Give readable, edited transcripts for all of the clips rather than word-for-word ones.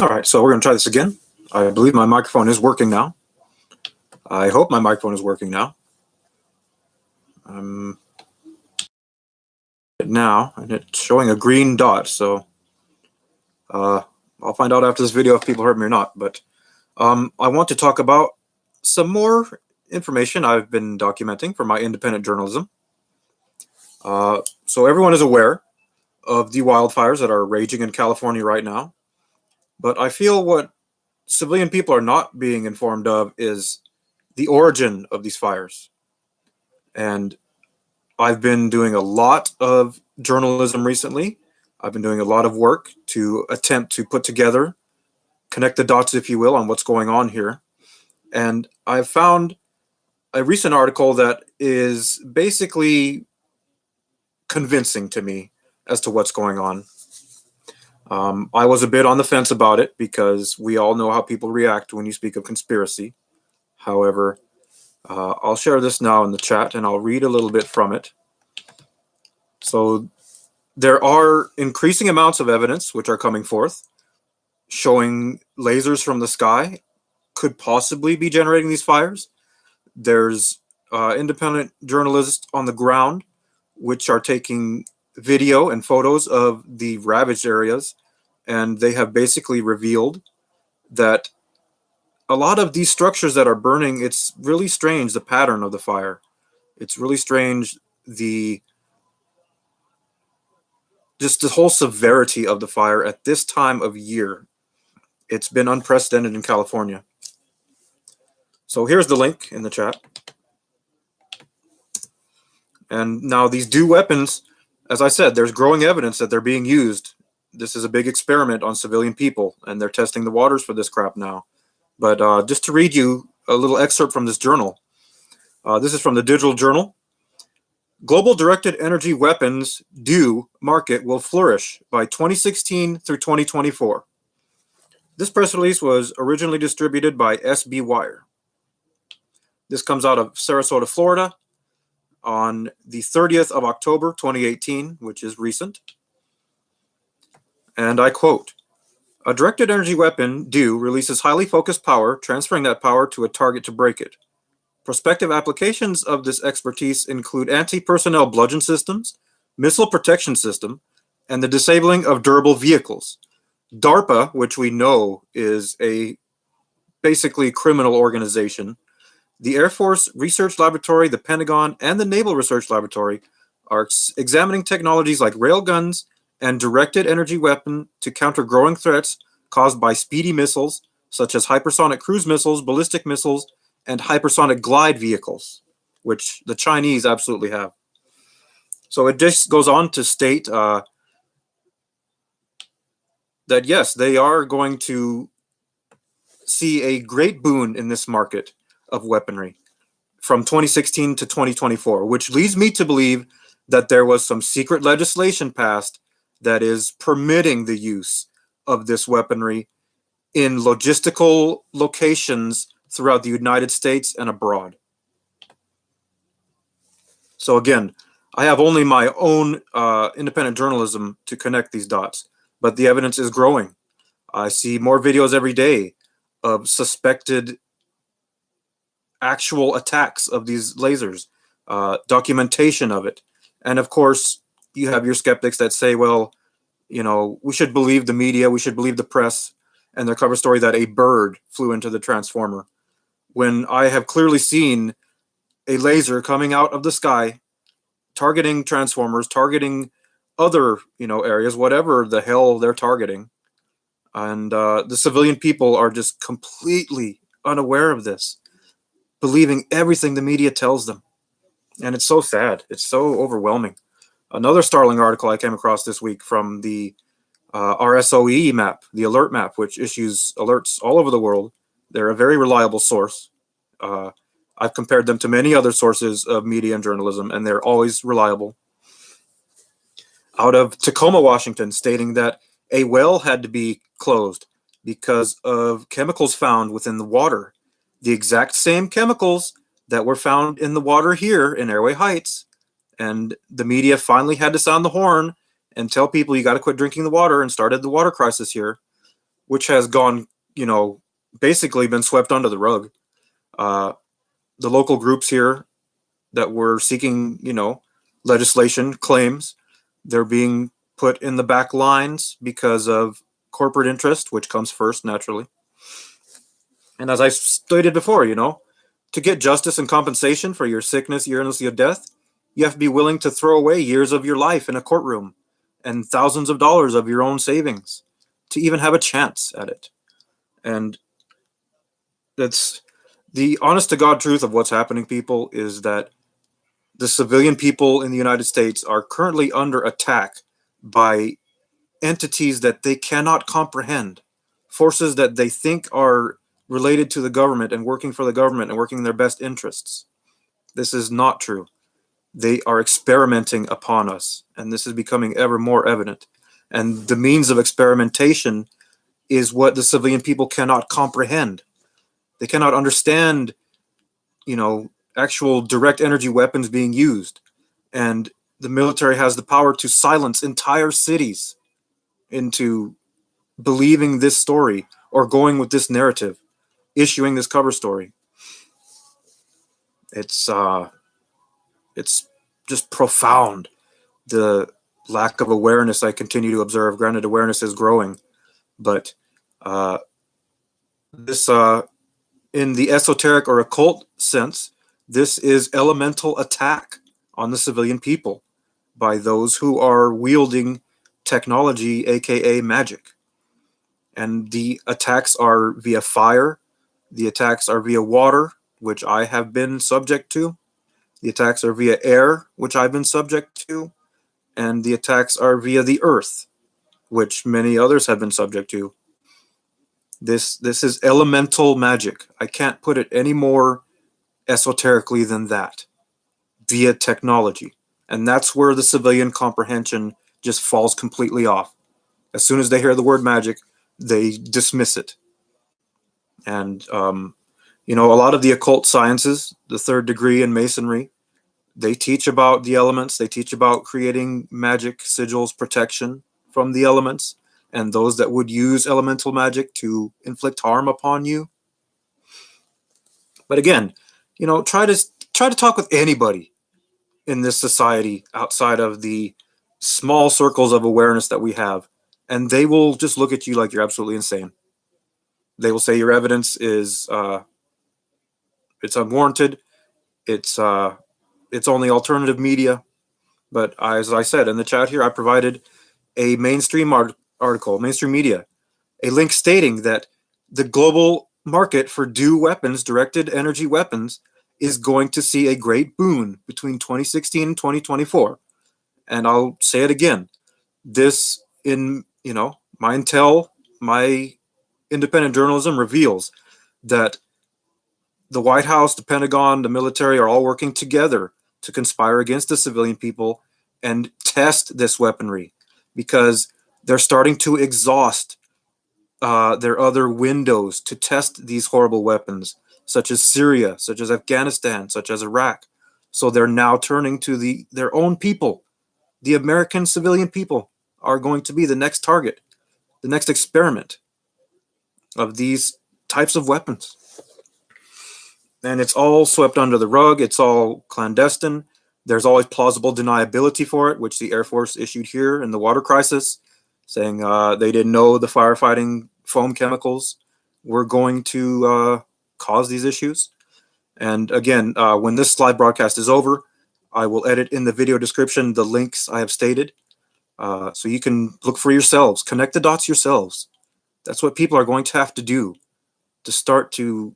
All right, so we're going to try this again. I believe my microphone is working now. I hope my microphone is working now. Now, and it's showing a green dot, so I'll find out after this video if people heard me or not. But I want to talk about some more information I've been documenting for my independent journalism. So everyone is aware of the wildfires that are raging in California right now. But I feel what civilian people are not being informed of is the origin of these fires. And I've been doing a lot of journalism recently. I've been doing a lot of work to attempt to put together, connect the dots, if you will, on what's going on here. And I've found a recent article that is basically convincing to me as to what's going on. I was a bit on the fence about it because we all know how people react when you speak of conspiracy. However, I'll share this now in the chat and I'll read a little bit from it. So there are increasing amounts of evidence which are coming forth showing lasers from the sky could possibly be generating these fires. There's independent journalists on the ground which are taking video and photos of the ravaged areas, and they have basically revealed that a lot of these structures that are burning, it's really strange, the pattern of the fire. It's really strange, just the whole severity of the fire at this time of year. It's been unprecedented in California. So here's the link in the chat. And now these DEW weapons, as I said, there's growing evidence that they're being used. This is a big experiment on civilian people, and they're testing the waters for this crap now. But just to read you a little excerpt from this journal. This is from the Digital Journal. Global directed energy weapons DEW market will flourish by 2016 through 2024. This press release was originally distributed by SB Wire. This comes out of Sarasota, Florida, on the 30th of October, 2018, which is recent. And I quote, "A directed energy weapon, DEW, releases highly focused power, transferring that power to a target to break it. Prospective applications of this expertise include anti-personnel bludgeon systems, missile protection system, and the disabling of durable vehicles. DARPA, which we know is a basically criminal organization, the Air Force Research Laboratory, the Pentagon, and the Naval Research Laboratory are examining technologies like railguns and directed energy weapon to counter growing threats caused by speedy missiles, such as hypersonic cruise missiles, ballistic missiles, and hypersonic glide vehicles, which the Chinese absolutely have." So it just goes on to state that, yes, they are going to see a great boon in this market of weaponry from 2016 to 2024, which leads me to believe that there was some secret legislation passed that is permitting the use of this weaponry in logistical locations throughout the United States and abroad. So again, I have only my own independent journalism to connect these dots, but the evidence is growing. I see more videos every day of suspected actual attacks of these lasers, documentation of it. And of course, you have your skeptics that say, well, you know, we should believe the media, we should believe the press and their cover story that a bird flew into the transformer, when I have clearly seen a laser coming out of the sky, targeting transformers, targeting other, areas, whatever the hell they're targeting. And the civilian people are just completely unaware of this, believing everything the media tells them. And it's so sad. It's so overwhelming. Another startling article I came across this week from the RSOE map, the alert map, which issues alerts all over the world. They're a very reliable source. I've compared them to many other sources of media and journalism, and they're always reliable. Out of Tacoma, Washington, stating that a well had to be closed because of chemicals found within the water. The exact same chemicals that were found in the water here in Airway Heights. And the media finally had to sound the horn and tell people you got to quit drinking the water and started the water crisis here. which has gone, basically been swept under the rug. Uh, the local groups here that were seeking, legislation claims they're being put in the back lines because of corporate interest, which comes first naturally. And as I stated before, to get justice and compensation for your sickness, your illness, your death, you have to be willing to throw away years of your life in a courtroom and thousands of dollars of your own savings to even have a chance at it. And that's the honest to God truth of what's happening, people, is that the civilian people in the United States are currently under attack by entities that they cannot comprehend, forces that they think are related to the government and working for the government and working in their best interests. This is not true. They are experimenting upon us, and this is becoming ever more evident. And the means of experimentation is what the civilian people cannot comprehend. They cannot understand, actual direct energy weapons being used. And the military has the power to silence entire cities into believing this story or going with this narrative, issuing this cover story. It's just profound, the lack of awareness I continue to observe. Granted, awareness is growing, but this in the esoteric or occult sense, this is elemental attack on the civilian people by those who are wielding technology, aka magic. And the attacks are via fire, the attacks are via water, which I have been subject to, the attacks are via air, which I've been subject to, and the attacks are via the earth, which many others have been subject to. This is elemental magic. I can't put it any more esoterically than that, via technology. And that's where the civilian comprehension just falls completely off. As soon as they hear the word magic, they dismiss it. And, a lot of the occult sciences, the third degree in masonry, they teach about the elements. They teach about creating magic sigils, protection from the elements, and those that would use elemental magic to inflict harm upon you. But again, try to talk with anybody in this society outside of the small circles of awareness that we have, and they will just look at you like you're absolutely insane. They will say your evidence is it's unwarranted. It's only alternative media. But as I said in the chat here, I provided a mainstream article, mainstream media, a link stating that the global market for DEW weapons, directed energy weapons, is going to see a great boon between 2016 and 2024. And I'll say it again. This, in my intel, my independent journalism reveals that the White House, the Pentagon, the military are all working together to conspire against the civilian people and test this weaponry, because they're starting to exhaust their other windows to test these horrible weapons, such as Syria, such as Afghanistan, such as Iraq. So they're now turning to their own people. The American civilian people are going to be the next target, the next experiment of these types of weapons. And it's all swept under the rug. It's all clandestine. There's always plausible deniability for it, which the Air Force issued here in the water crisis, saying they didn't know the firefighting foam chemicals were going to cause these issues. And again, when this live broadcast is over, I will edit in the video description the links I have stated, so you can look for yourselves, connect the dots yourselves. That's what people are going to have to do to start to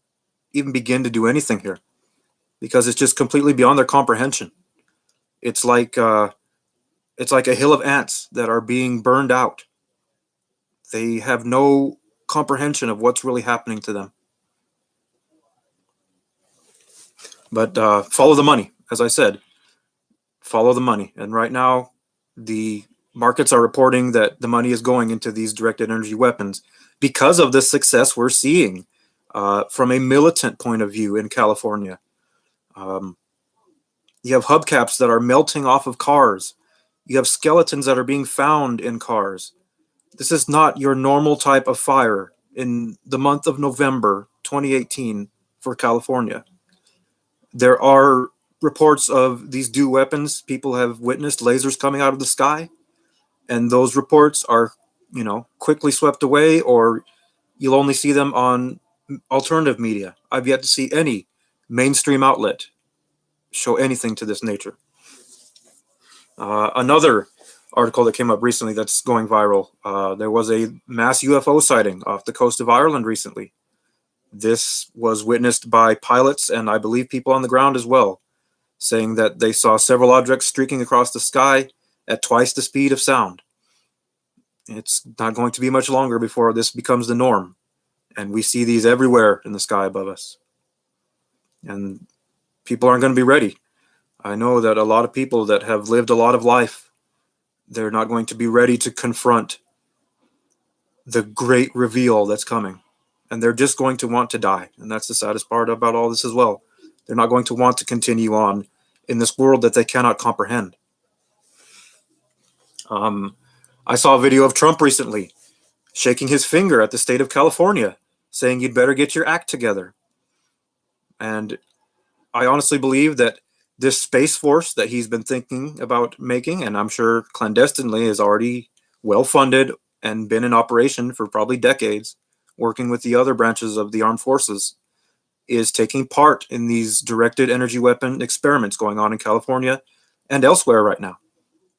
even begin to do anything here, because it's just completely beyond their comprehension. It's like a hill of ants that are being burned out. They have no comprehension of what's really happening to them. But follow the money, as I said. Follow the money. And right now, the markets are reporting that the money is going into these directed energy weapons because of the success we're seeing from a militant point of view in California. You have hubcaps that are melting off of cars. You have skeletons that are being found in cars. This is not your normal type of fire. in the month of November 2018 for California. There are reports of these DEW weapons. People have witnessed lasers coming out of the sky, and those reports are, quickly swept away, or you'll only see them on alternative media. I've yet to see any mainstream outlet show anything to this nature. Another article that came up recently that's going viral. There was a mass UFO sighting off the coast of Ireland recently. This was witnessed by pilots and I believe people on the ground as well, saying that they saw several objects streaking across the sky at twice the speed of sound. It's not going to be much longer before this becomes the norm, and we see these everywhere in the sky above us. And people aren't going to be ready. I know that a lot of people that have lived a lot of life, they're not going to be ready to confront the great reveal that's coming. And they're just going to want to die. And that's the saddest part about all this as well. They're not going to want to continue on in this world that they cannot comprehend. I saw a video of Trump recently shaking his finger at the state of California, saying you'd better get your act together. And I honestly believe that this space force that he's been thinking about making, and I'm sure clandestinely is already well funded and been in operation for probably decades, working with the other branches of the armed forces, is taking part in these directed energy weapon experiments going on in California and elsewhere right now.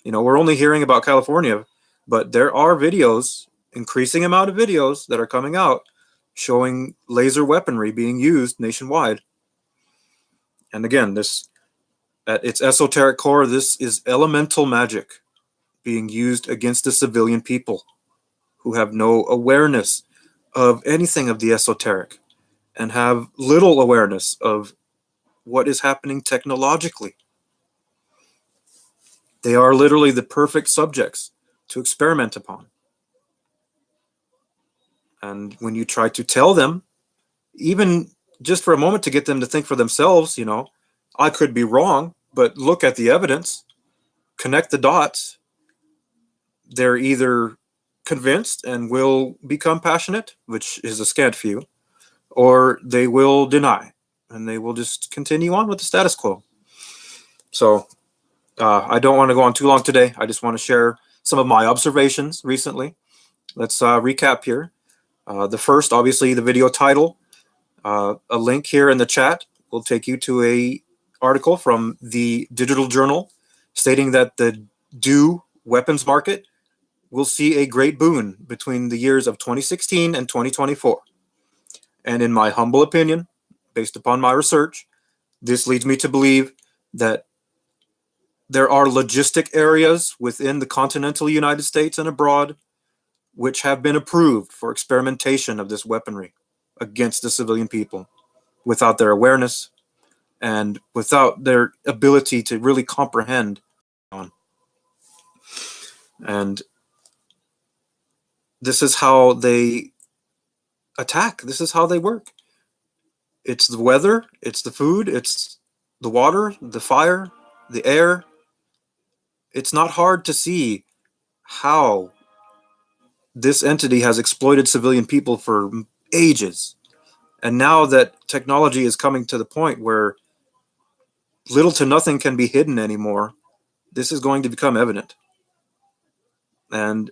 We're only hearing about California, but there are videos, increasing amount of videos that are coming out showing laser weaponry being used nationwide. And again, this, at its esoteric core, this is elemental magic being used against the civilian people who have no awareness of anything of the esoteric and have little awareness of what is happening technologically. They are literally the perfect subjects to experiment upon. And when you try to tell them, even just for a moment to get them to think for themselves, I could be wrong, but look at the evidence, connect the dots, they're either convinced and will become passionate, which is a scant few, or they will deny and they will just continue on with the status quo. So I don't want to go on too long today. I just want to share some of my observations recently. Let's recap here. The first, obviously, the video title. A link here in the chat will take you to a article from the Digital Journal stating that the DEW weapons market will see a great boon between the years of 2016 and 2024. And in my humble opinion, based upon my research, this leads me to believe that there are logistic areas within the continental United States and abroad which have been approved for experimentation of this weaponry against the civilian people without their awareness and without their ability to really comprehend. And this is how they attack. This is how they work. It's the weather, it's the food, it's the water, the fire, the air. It's not hard to see how this entity has exploited civilian people for ages. And now that technology is coming to the point where little to nothing can be hidden anymore, this is going to become evident. And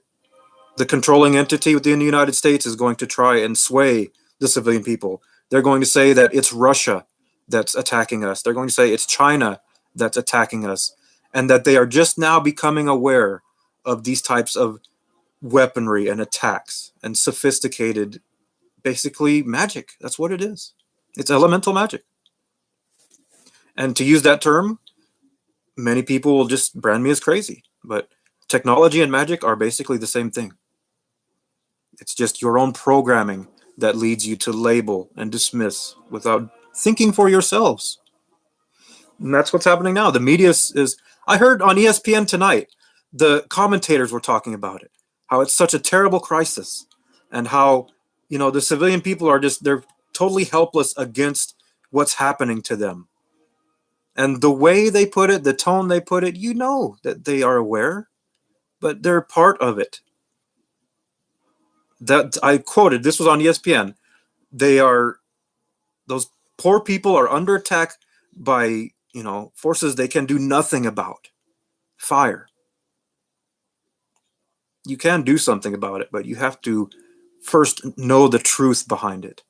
the controlling entity within the United States is going to try and sway the civilian people. They're going to say that it's Russia that's attacking us. They're going to say it's China that's attacking us, and that they are just now becoming aware of these types of weaponry and attacks and sophisticated, basically magic. That's what it is. It's elemental magic. And to use that term, many people will just brand me as crazy, but technology and magic are basically the same thing. It's just your own programming that leads you to label and dismiss without thinking for yourselves. And that's what's happening now. The media is I heard on ESPN tonight, the commentators were talking about it, how it's such a terrible crisis, and how, the civilian people are they're totally helpless against what's happening to them. And the way they put it, the tone they put it, that they are aware, but they're part of it. that I quoted, this was on ESPN. Those poor people are under attack by, forces they can do nothing about. Fire. You can do something about it, but you have to first know the truth behind it.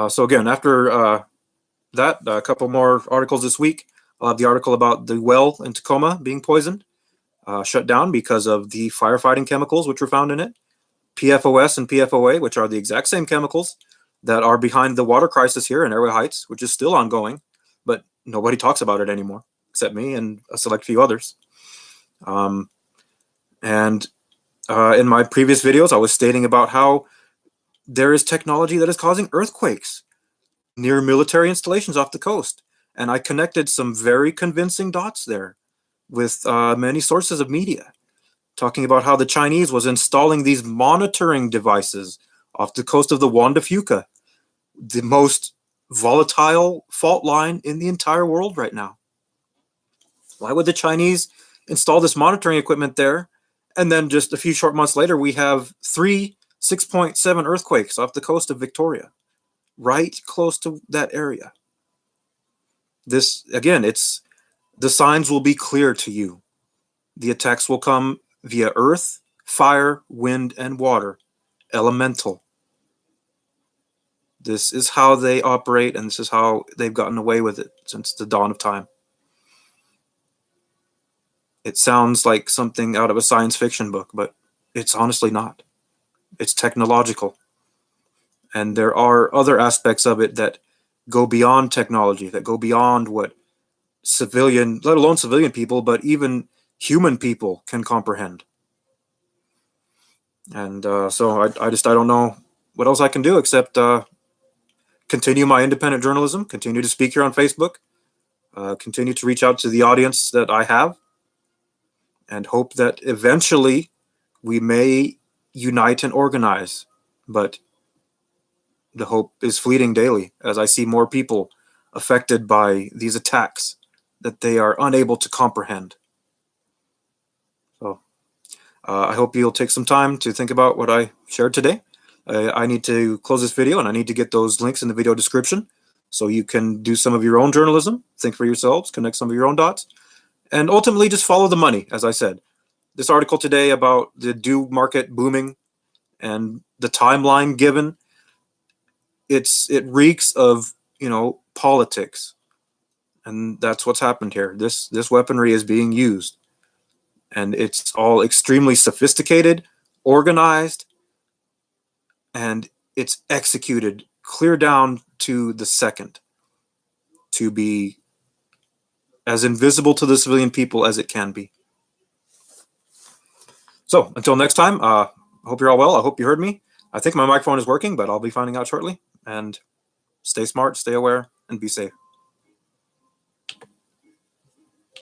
So again, after that, a couple more articles this week. I'll have the article about the well in Tacoma being poisoned, shut down because of the firefighting chemicals which were found in it. PFOS and PFOA, which are the exact same chemicals that are behind the water crisis here in Airway Heights, which is still ongoing, but nobody talks about it anymore, except me and a select few others. In my previous videos, I was stating about how there is technology that is causing earthquakes near military installations off the coast. And I connected some very convincing dots there with many sources of media, talking about how the Chinese was installing these monitoring devices off the coast of the Juan de Fuca, the most volatile fault line in the entire world right now. Why would the Chinese install this monitoring equipment there? And then just a few short months later, we have 3 6.7 earthquakes off the coast of Victoria, right close to that area. This, again, the signs will be clear to you. The attacks will come via earth, fire, wind, and water, elemental. This is how they operate, and this is how they've gotten away with it since the dawn of time. It sounds like something out of a science fiction book, but it's honestly not. It's technological. And there are other aspects of it that go beyond technology, that go beyond what civilian, let alone civilian people, but even human people can comprehend. And so I don't know what else I can do except continue my independent journalism, continue to speak here on Facebook, continue to reach out to the audience that I have, and hope that eventually we may unite and organize. But the hope is fleeting daily as I see more people affected by these attacks that they are unable to comprehend. So I hope you'll take some time to think about what I shared today. I need to close this video, and I need to get those links in the video description so you can do some of your own journalism, think for yourselves, connect some of your own dots, and ultimately just follow the money, as I said. This article today about the dew market booming and the timeline given, it reeks of, politics. And that's what's happened here. This weaponry is being used, and it's all extremely sophisticated, organized, and it's executed clear down to the second to be as invisible to the civilian people as it can be. So until next time, I hope you're all well. I hope you heard me. I think my microphone is working, but I'll be finding out shortly. And stay smart, stay aware, and be safe.